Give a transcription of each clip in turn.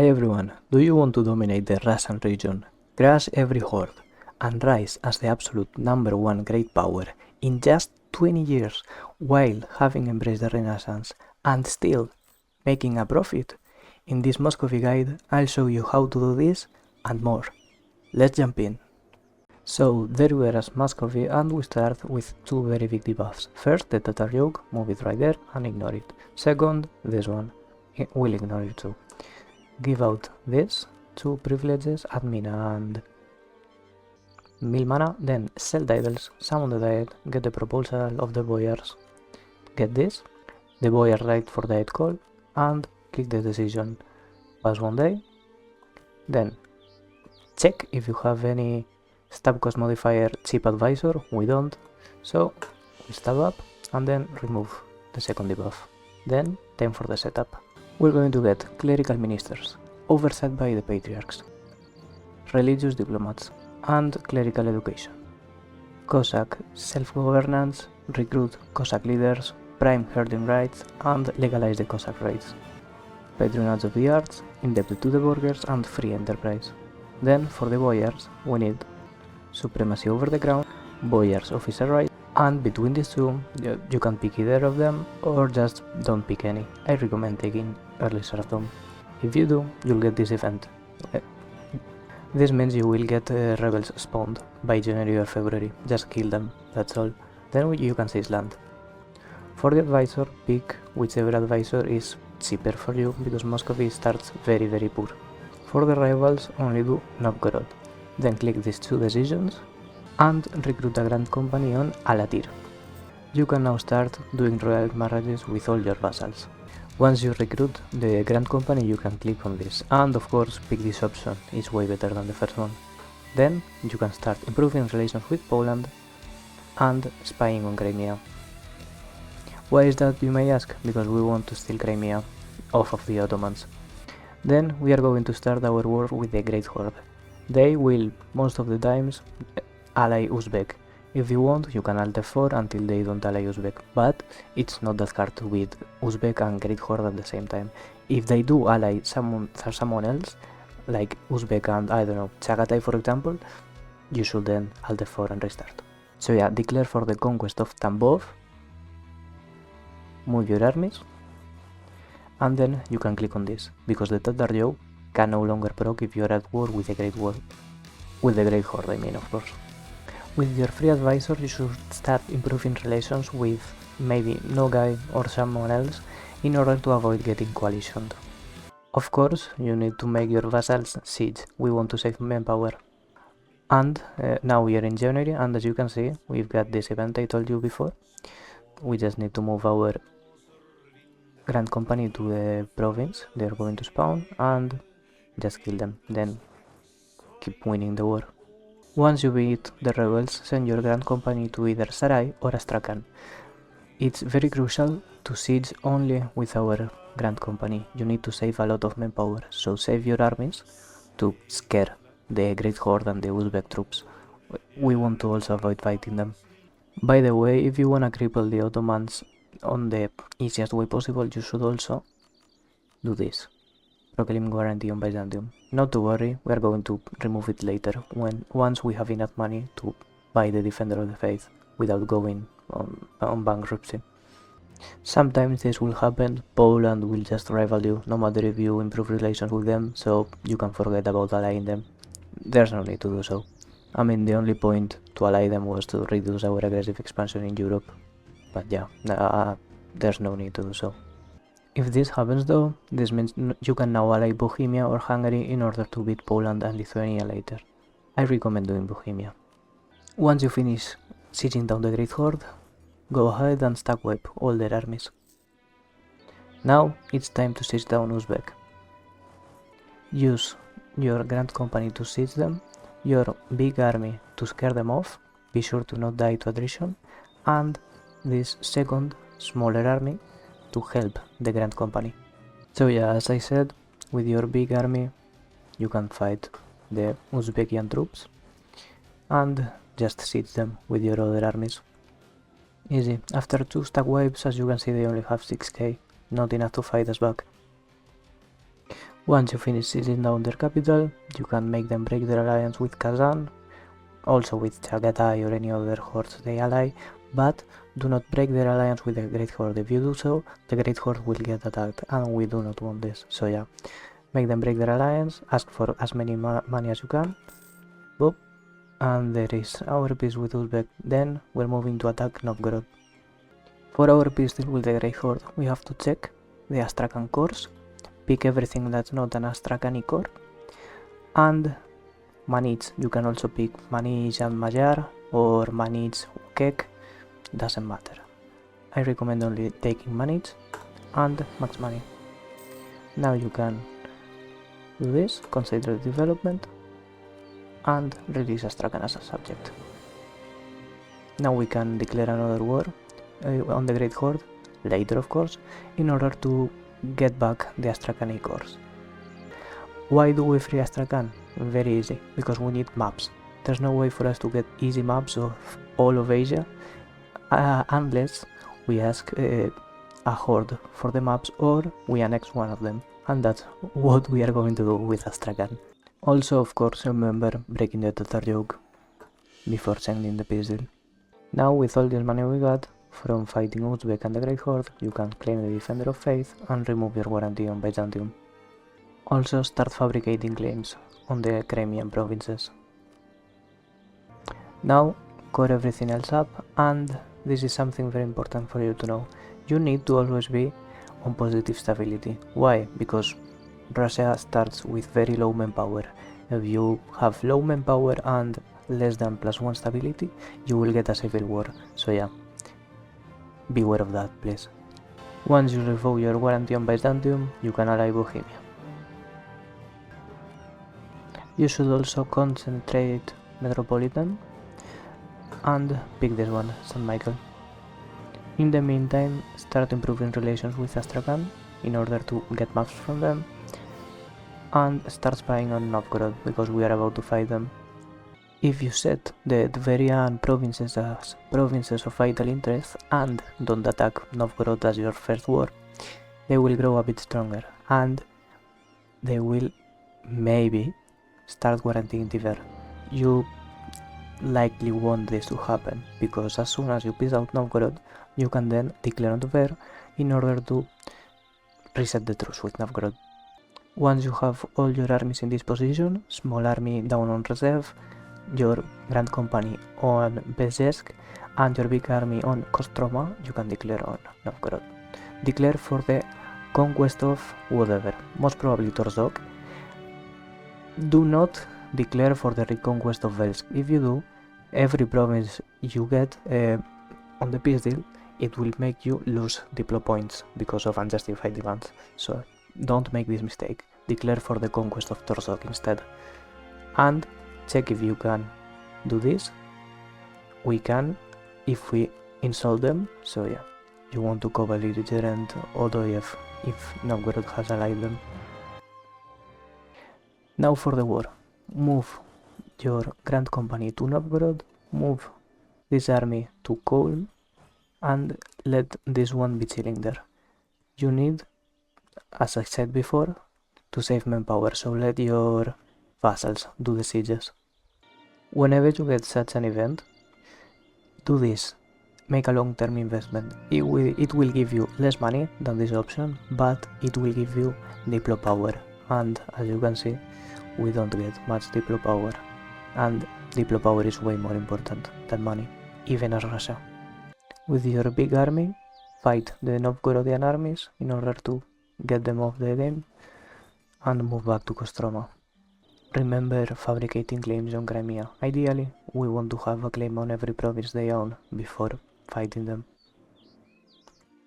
Hi everyone, do you want to dominate the Russian region, crush every horde, and rise as the absolute #1 great power in just 20 years while having embraced the Renaissance and still making a profit? In this Muscovy guide, I'll show you how to do this and more. Let's jump in. So there we are as Muscovy, and we start with two very big debuffs. First, the TATAR yoke, move it right there and ignore it. Second, this one, we'll ignore it too. Give out this, two privileges, admin and mill mana, then sell titles, summon the diet, get the proposal of the boyars, get this, the boyar right for diet call, and click the decision. Pass 1 day, then check if you have any stab cost modifier chip advisor. We don't, so we stab up and then remove the second debuff. Then time for the setup. We're going to get clerical ministers, oversight by the patriarchs, religious diplomats, and clerical education, Cossack self-governance, recruit Cossack leaders, prime herding rights, and legalize the Cossack raids, patronage of the arts, indebted to the burghers, and free enterprise. Then for the boyars, we need supremacy over the crown, boyars officer rights, and between these two, you can pick either of them or just don't pick any. I recommend taking early serfdom. If you do, you'll get this event. This means you will get rebels spawned by January or February. Just kill them, that's all. Then you can seize land. For the advisor, pick whichever advisor is cheaper for you, because Muscovy starts very poor. For the rivals, only do Novgorod. Then click these two decisions and recruit a grand company on Alatir. You can now start doing royal marriages with all your vassals. Once you recruit the grand company, you can click on this, and of course pick this option, it's way better than the first one. Then you can start improving relations with Poland and spying on Crimea. Why is that, you may ask? Because we want to steal Crimea off of the Ottomans. Then we are going to start our war with the Great Horde. They will, most of the times, ally Uzbek. If you want, you can alt F4 until they don't ally Uzbek, but it's not that hard to beat Uzbek and Great Horde at the same time. If they do ally someone else, like Uzbek and, I don't know, Chagatai for example, you should then alt F4 and restart. So yeah, declare for the conquest of Tambov, move your armies, and then you can click on this, because the Tatar yoke can no longer proc if you are at war with the Great Horde, I mean, of course. With your free advisor, you should start improving relations with maybe Nogai or someone else in order to avoid getting coalitioned. Of course, you need to make your vassals siege. We want to save manpower. And now we are in January, and as you can see, we've got this event I told you before. We just need to move our grand company to the province. They're going to spawn, and just kill them, then keep winning the war. Once you beat the rebels, send your grand company to either Sarai or Astrakan. It's very crucial to siege only with our grand company. You need to save a lot of manpower, so save your armies to scare the Great Horde and the Uzbek troops. We want to also avoid fighting them. By the way, if you wanna cripple the Ottomans on the easiest way possible, you should also do this. Proclaim guarantee on Byzantium. Not to worry, we are going to remove it later, once we have enough money to buy the Defender of the Faith without going on bankruptcy. Sometimes this will happen. Poland will just rival you, no matter if you improve relations with them, so you can forget about allying them. There's no need to do so. I mean, the only point to ally them was to reduce our aggressive expansion in Europe, but yeah, there's no need to do so. If this happens though, this means you can now ally Bohemia or Hungary in order to beat Poland and Lithuania later. I recommend doing Bohemia. Once you finish sieging down the Great Horde, go ahead and stack wipe all their armies. Now it's time to siege down Uzbek. Use your grand company to siege them, your big army to scare them off, be sure to not die to attrition, and this second, smaller army to help the grand company. So yeah, as I said, with your big army you can fight the Uzbekian troops and just siege them with your other armies. Easy. After 2 stack wipes, as you can see, they only have 6k, not enough to fight us back. Once you finish seizing down their capital, you can make them break their alliance with Kazan, also with Chagatai or any other hordes they ally, but do not break their alliance with the Great Horde. If you do so, the Great Horde will get attacked, and we do not want this. So yeah, make them break their alliance, ask for as many money as you can. Boop. And there is our peace with Uzbek. Then we're moving to attack Novgorod. For our peace deal with the Great Horde, we have to check the Astrakan cores, pick everything that's not an Astrakani core, and Manich. You can also pick Manich and Magyar or Manich YOKE, doesn't matter. I recommend only taking Manich and max money. Now you can do this, consider development, and release Astrakan as a subject. Now we can declare another war on the Great Horde, later of course, in order to get back the Astrakani cores. Why do we free Astrakan? Very easy, because we need maps. There's no way for us to get easy maps of all of Asia unless we ask a horde for the maps or we annex one of them, and that's what we are going to do with Astrakan. Also, of course, remember breaking the TATAR yoke before sending the peace deal. Now, with all this money we got from fighting Uzbek and the Great Horde, you can claim the Defender of Faith and remove your warranty on Byzantium. Also, start fabricating claims on the Crimean provinces. Now, core everything else up, and this is something very important for you to know. You need to always be on positive stability. Why? Because Russia starts with very low manpower. If you have low manpower and less than +1 stability, you will get a civil war. So yeah, beware of that, please. Once you revoke your warranty on Byzantium, you can ally Bohemia. You should also concentrate Metropolitan and pick this one, St. Michael. In the meantime, start improving relations with Astrakan in order to get maps from them, and start spying on Novgorod because we are about to fight them. If you set the Tverian provinces as provinces of vital interest and don't attack Novgorod as your first war, they will grow a bit stronger and they will maybe start guaranteeing Tver. You likely want this to happen because as soon as you peace out Novgorod, you can then declare on Tver in order to reset the truce with Novgorod. Once you have all your armies in this position, small army down on reserve, your Grand Company on Bezhesk, and your big army on Kostroma, you can declare on Novgorod. Declare for the conquest of whatever, most probably Torzhok. Do not declare for the reconquest of Velsk. If you do, every province you get on the peace deal, it will make you lose diplo points because of unjustified demands. So don't make this mistake. Declare for the conquest of Torzhok instead. And check if you can do this. We can if we insult them. So yeah, you want to co-belligerent Odoyev if Novgorod has allied them. Now for the war. Move your Grand Company to Novgorod, move this army to Kolm, and let this one be chilling there. You need, as I said before, to save manpower, so let your vassals do the sieges. Whenever you get such an event, do this. Make a long-term investment. It will give you less money than this option, but it will give you diplo power, and as you can see, we don't get much diplo power, and diplo power is way more important than money, even as Russia. With your big army, fight the Novgorodian armies in order to get them off the game and move back to Kostroma. Remember fabricating claims on Crimea. Ideally, we want to have a claim on every province they own before fighting them.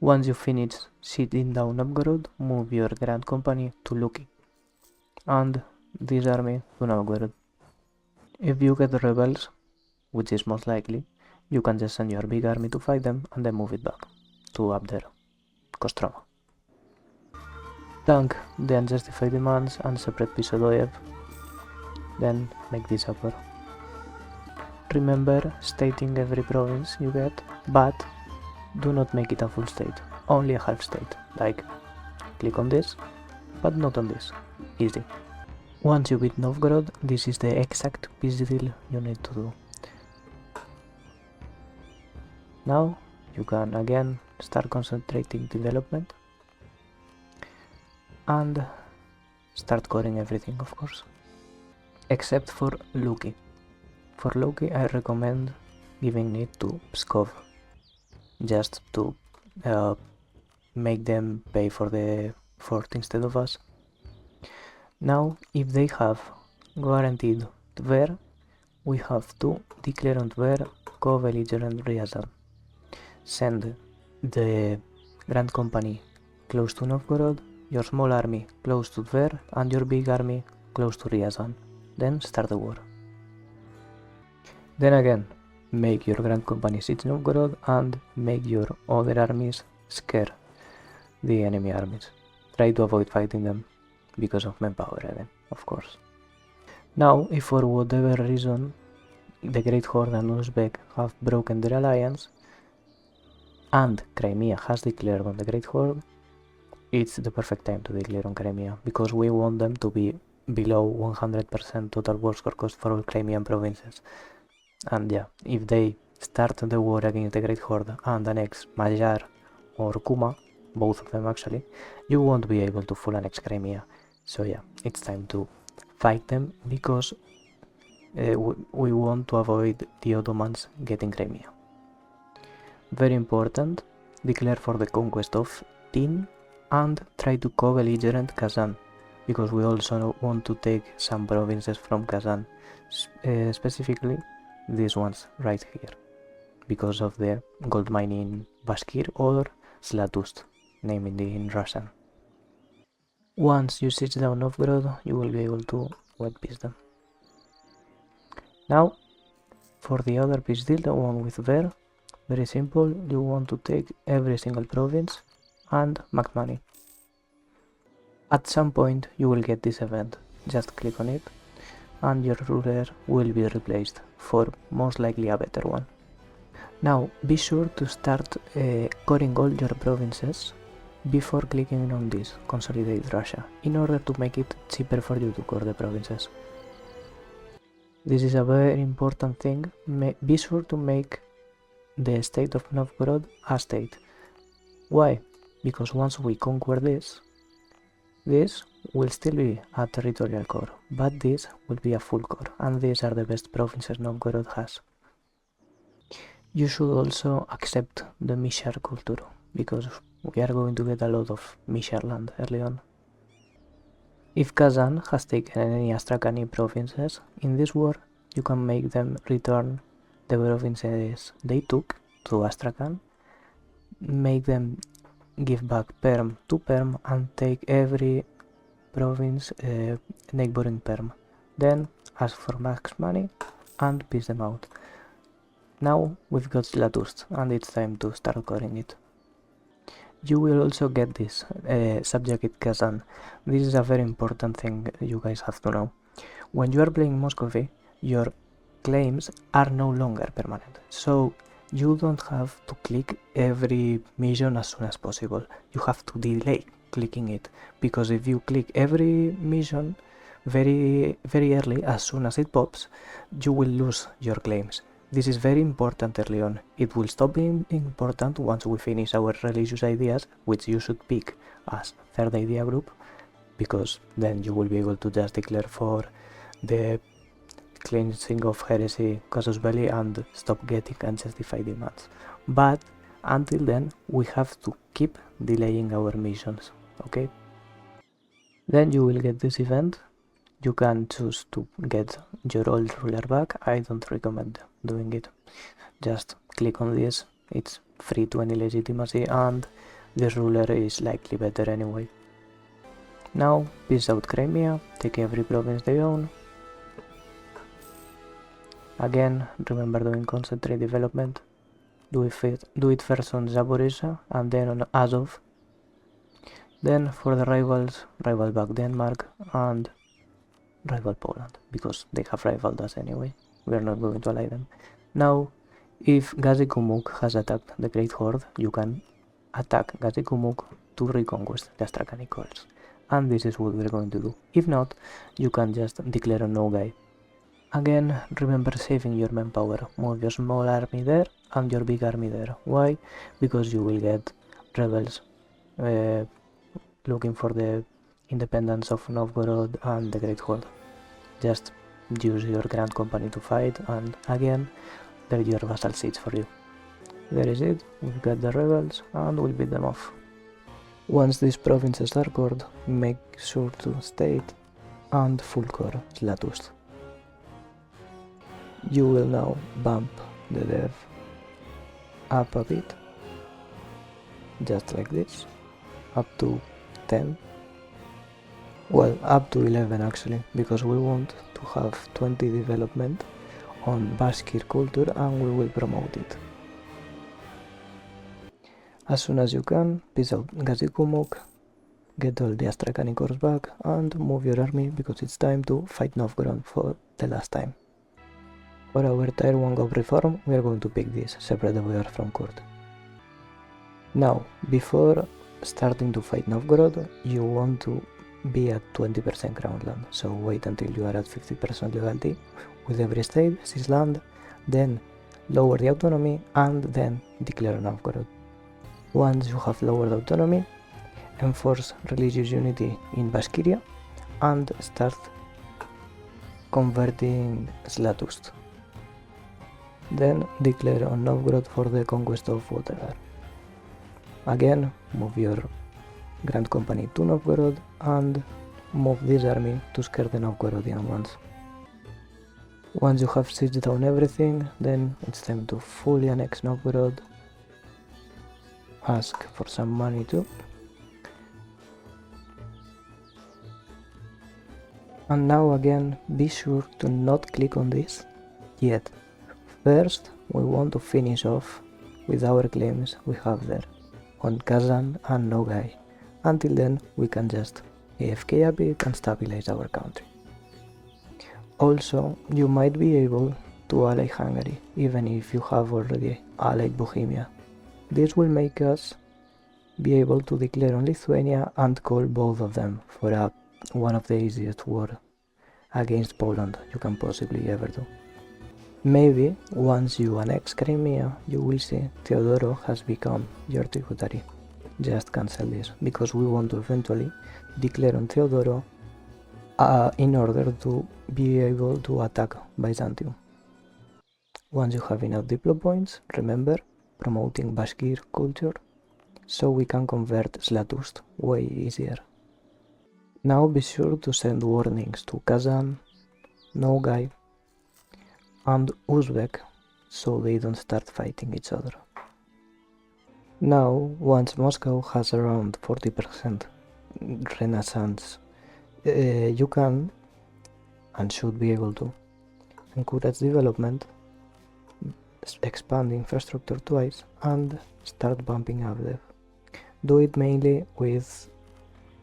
Once you finish sitting down Novgorod, move your Grand Company to Luki and this army to Novgorod. If you get rebels, which is most likely, you can just send your big army to fight them and then move it back to up there, Kostroma. Tank the unjustified demands and separate Pisodoyev, then make this upper. Remember stating every province you get, but do not make it a full state, only a half state, like click on this, but not on this. Easy. Once you beat Novgorod, this is the exact peace deal you need to do. Now you can again start concentrating development and start coring everything, of course. Except for YOKE. For YOKE I recommend giving it to Pskov, just to make them pay for the fort instead of us. Now, if they have guaranteed Tver, we have to declare on Tver co-belligerent Ryazan. Send the Grand Company close to Novgorod, your small army close to Tver, and your big army close to Ryazan. Then start the war. Then again, make your Grand Company siege Novgorod and make your other armies scare the enemy armies. Try to avoid fighting them because of manpower again, of course. Now, if for whatever reason the Great Horde and Uzbek have broken their alliance and Crimea has declared on the Great Horde, it's the perfect time to declare on Crimea, because we want them to be below 100% total war score cost for all Crimean provinces. And yeah, if they start the war against the Great Horde and annex Magyar or Kuma, both of them actually, you won't be able to full annex Crimea. So yeah, it's time to fight them, because we want to avoid the Ottomans getting Crimea. Very important, declare for the conquest of Tin and try to co-belligerent Kazan, because we also want to take some provinces from Kazan, specifically these ones right here, because of the gold mine in Bashkir or Zlatust, named in Russian. Once you siege down Novgorod, you will be able to wet peace them. Now, for the other peace deal, the one with Tver, very simple, you want to take every single province and make money. At some point you will get this event, just click on it and your ruler will be replaced for most likely a better one. Now be sure to start coring all your provinces before clicking on this, Consolidate Russia, in order to make it cheaper for you to core the provinces. This is a very important thing. Be sure to make the state of Novgorod a state. Why? Because once we conquer this will still be a territorial core, but this will be a full core, and these are the best provinces Novgorod has. You should also accept the Mishar culture, because we are going to get a lot of Mishar land early on. If Kazan has taken any Astrakani provinces in this war, you can make them return the provinces they took to Astrakan, make them give back Perm to Perm, and take every province neighboring Perm. Then ask for max money and peace them out. Now we've got Zlatust and it's time to start coring it. You will also get this subjugate Kazan. This is a very important thing you guys have to know. When you are playing Muscovy, your claims are no longer permanent, so you don't have to click every mission as soon as possible. You have to delay clicking it, because if you click every mission very early, as soon as it pops, you will lose your claims. This is very important early on. It will stop being important once we finish our religious ideas, which you should pick as third idea group, because then you will be able to just declare for the cleansing of heresy casus belli and stop getting unjustified demands. But until then we have to keep delaying our missions, okay? Then you will get this event. You can choose to get your old ruler back. I don't recommend doing it. Just click on this, it's free to any legitimacy, and this ruler is likely better anyway. Now peace out Crimea, take every province they own. Again, remember doing concentrate development. Do it first on Zaporizhzhia and then on Azov. Then for the rivals, rival back Denmark and rival Poland, because they have rivaled us anyway. We are not going to ally them. Now, if Gazi-Kumuk has attacked the Great Horde, you can attack Gazi-Kumuk to reconquest the Astrakani cores. and this is what we're going to do. If not, you can just declare a no guy. Again, remember saving your manpower. Move your small army there and your big army there. Why? Because you will get rebels looking for the independence of Novgorod and the Great Horde. Just use your Grand Company to fight, and again, they're your vassal seats for you. There is it, we've got the rebels, and we'll beat them off. Once these provinces are cored, make sure to state and full core Zlatust. You will now bump the dev up a bit, just like this, up to 10. Well, up to 11 actually, because we want to have 20 development on Bashkir culture and we will promote it. As soon as you can, peace out Gazikumuk, get all the Astrakani corps back and move your army because it's time to fight Novgorod for the last time. For our tier 1 GOP reform, we are going to pick this, separate the warrior from court. Now, before starting to fight Novgorod, you want to be at 20% crown land, so wait until you are at 50% legality with every state, seize land, then lower the autonomy and then declare Novgorod. Once you have lowered autonomy, enforce religious unity in Bashkiria and start converting Zlatust. Then declare on Novgorod for the conquest of whatever. Again, move your Grand Company to Novgorod and move this army to scare the Novgorodian ones. Once you have sieged down everything, then it's time to fully annex Novgorod. Ask for some money too. And now again, be sure to not click on this yet. First, we want to finish off with our claims we have there on Kazan and Nogai. Until then, we can just AFK a bit and stabilize our country. Also, you might be able to ally Hungary, even if you have already allied Bohemia. This will make us be able to declare on Lithuania and call both of them for one of the easiest war against Poland you can possibly ever do. Maybe once you annex Crimea, you will see Teodoro has become your tributary. Just cancel this, because we want to eventually declare on Teodoro in order to be able to attack Byzantium. Once you have enough diplo points, remember promoting Bashkir culture, so we can convert Zlatust way easier. Now be sure to send warnings to Kazan, Nogai and Uzbek so they don't start fighting each other. Now, once Moscow has around 40% renaissance, you can and should be able to encourage development, expand infrastructure twice and start bumping up dev. Do it mainly with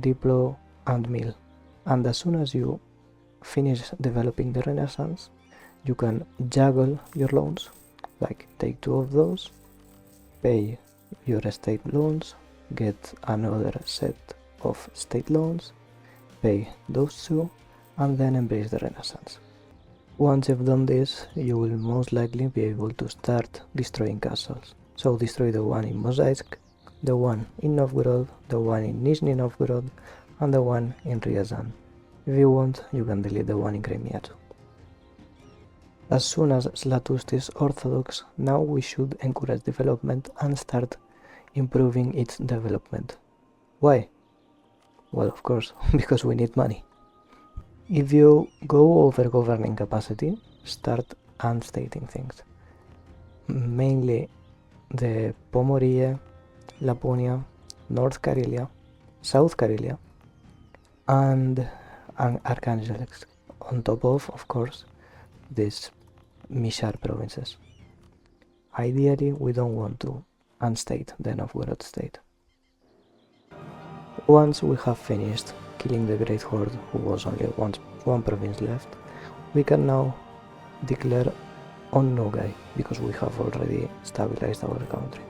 Diplo and Mill, and as soon as you finish developing the renaissance, you can juggle your loans, like take 2 of those, pay your state loans, get another set of state loans, pay those 2, and then embrace the renaissance. Once you've done this, you will most likely be able to start destroying castles. So destroy the one in Mozhailsk, the one in Novgorod, the one in Nizhny Novgorod, and the one in Ryazan. If you want, you can delete the one in Crimea too. As soon as Zlatust is orthodox, now we should encourage development and start improving its development. Why? Well, of course, because we need money. If you go over governing capacity, start unstating things. Mainly the Pomorie, Laponia, North Karelia, South Karelia, and Arkhangelsk, on top of course, these Mishar provinces. Ideally, we don't want to unstate the Novgorod state. Once we have finished killing the Great Horde, who was only one province left, we can now declare on Nogai, because we have already stabilized our country.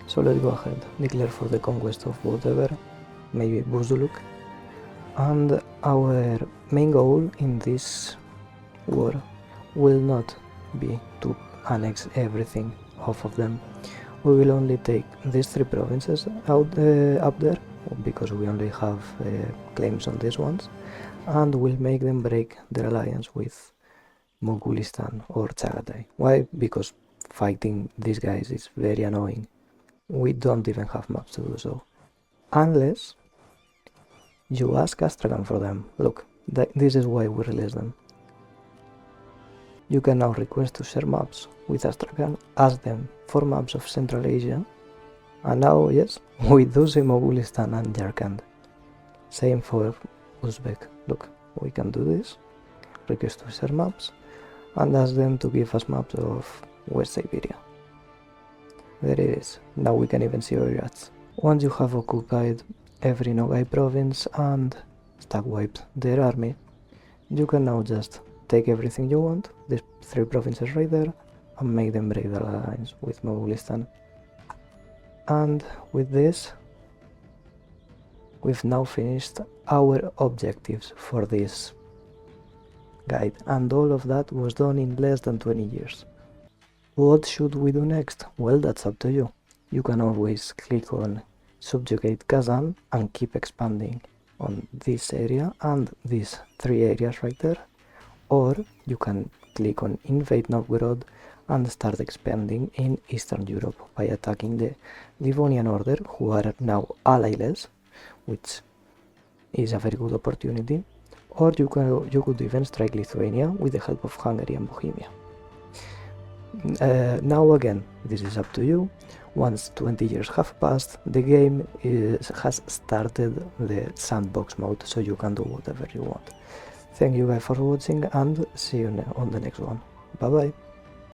So let's go ahead, declare for the conquest of whatever, maybe Buzuluk. And our main goal in this war will not be to annex everything off of them. We will only take these 3 provinces up there, because we only have claims on these ones, and we'll make them break their alliance with Mogulistan or Chagatai. Why? Because fighting these guys is very annoying. We don't even have maps to do so. Unless you ask Astrakan for them. Look, this is why we release them. You can now request to share maps with Astrakan, ask them for maps of Central Asia, and now, yes, we do see Mogulistan and Yarkand. Same for Uzbek. Look, we can do this, request to share maps, and ask them to give us maps of West Siberia. There it is. Now we can even see Oirats. Once you have occupied every Nogai province and stack wiped their army, you can now just take everything you want, these 3 provinces right there, and make them break the alliance with Mogulistan. And with this, we've now finished our objectives for this guide, and all of that was done in less than 20 years. What should we do next? Well, that's up to you. You can always click on subjugate Kazan and keep expanding on this area and these 3 areas right there, or you can click on invade Novgorod and start expanding in Eastern Europe by attacking the Livonian Order, who are now allyless, which is a very good opportunity, or you could even strike Lithuania with the help of Hungary and Bohemia. Now again, this is up to you. Once 20 years have passed, the game has started the sandbox mode, so you can do whatever you want. Thank you guys for watching, and see you on the next one. Bye bye.